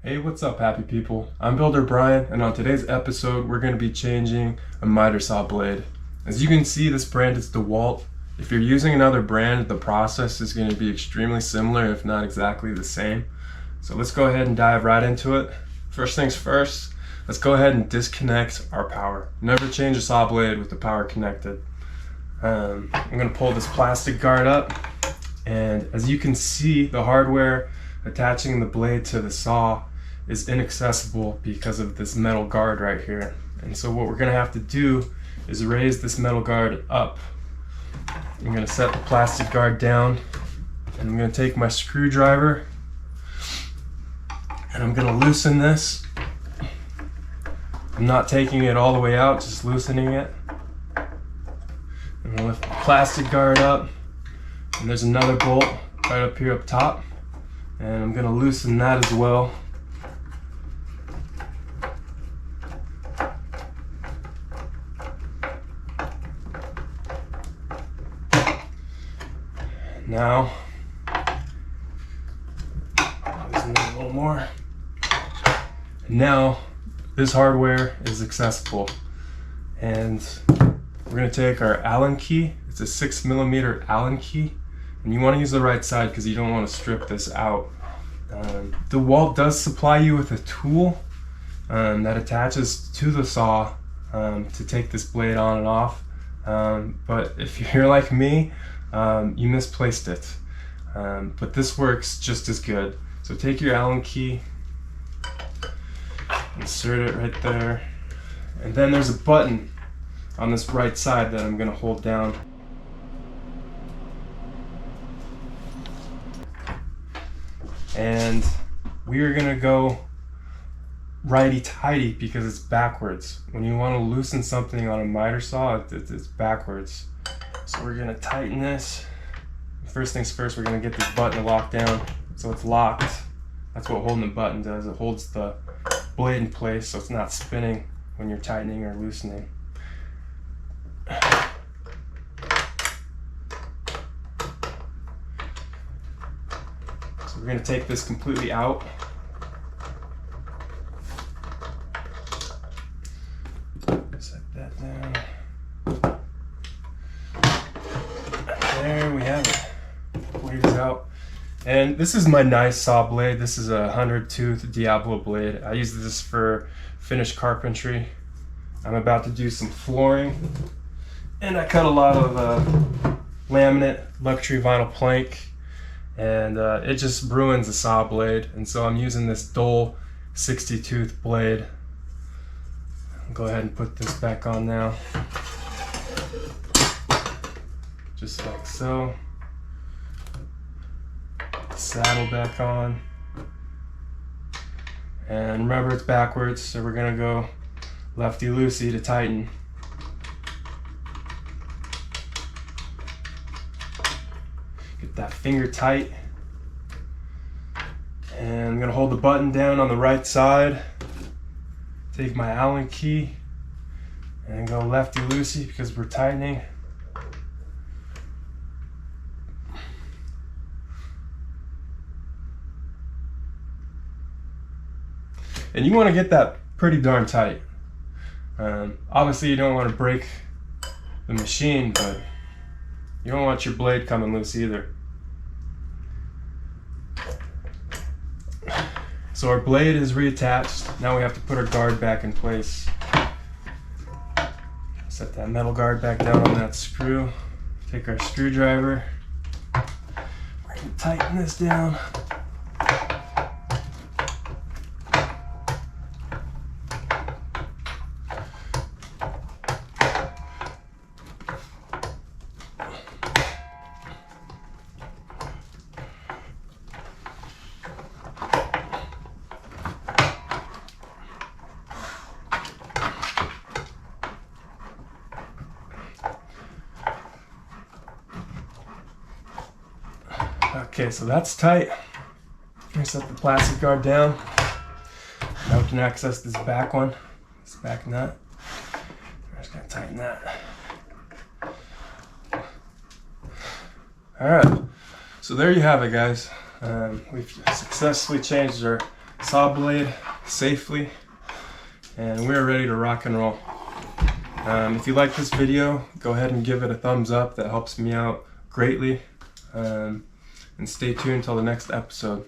Hey, what's up, happy people? I'm Builder Brian, and on today's episode, we're going to be changing a miter saw blade. As you can see, this brand is DeWalt. If you're using another brand, the process is going to be extremely similar, if not exactly the same. So let's go ahead and dive right into it. First things first, let's go ahead and disconnect our power. Never change a saw blade with the power connected. I'm going to pull this plastic guard up, and as you can see, the hardware attaching the blade to the saw is inaccessible because of this metal guard right here. And so what we're going to have to do is raise this metal guard up. I'm going to set the plastic guard down, and I'm going to take my screwdriver and I'm going to loosen this. I'm not taking it all the way out, just loosening it. I'm going to lift the plastic guard up, and there's another bolt right up here up top, and I'm going to loosen that as well. Now, loosen it a little more. Now, this hardware is accessible, and we're going to take our Allen key. It's a 6mm Allen key, and you want to use the right side because you don't want to strip this out. DeWalt does supply you with a tool that attaches to the saw to take this blade on and off, but if you're like me, you misplaced it, but this works just as good. So take your Allen key, insert it right there, and then there's a button on this right side that I'm going to hold down. And we are going to go righty-tighty because it's backwards. When you want to loosen something on a miter saw, it's backwards. So we're going to tighten this. First things first, we're going to get this button to lock down so it's locked. That's what holding the button does. It holds the blade in place so it's not spinning when you're tightening or loosening. So we're going to take this completely out. Set that down. There we have it. Blade is out. And this is my nice saw blade. This is a 100-tooth Diablo blade. I use this for finished carpentry. I'm about to do some flooring, and I cut a lot of laminate luxury vinyl plank, and it just ruins a saw blade. And so I'm using this dull 60-tooth blade. I'll go ahead and put this back on now. Just like so. Saddle back on. And remember, it's backwards, so we're gonna go lefty-loosey to tighten. Get that finger tight. And I'm gonna hold the button down on the right side. Take my Allen key and go lefty-loosey because we're tightening. And you want to get that pretty darn tight. Obviously you don't want to break the machine, but you don't want your blade coming loose either. So our blade is reattached. Now we have to put our guard back in place. Set that metal guard back down on that screw. Take our screwdriver. We're going to tighten this down. Okay, so that's tight. I set the plastic guard down. Now we can access this back one, this back nut. I'm just gonna tighten that. All right, so there you have it, guys. We've successfully changed our saw blade safely, and we're ready to rock and roll. If you like this video, go ahead and give it a thumbs up. That helps me out greatly. And stay tuned until the next episode.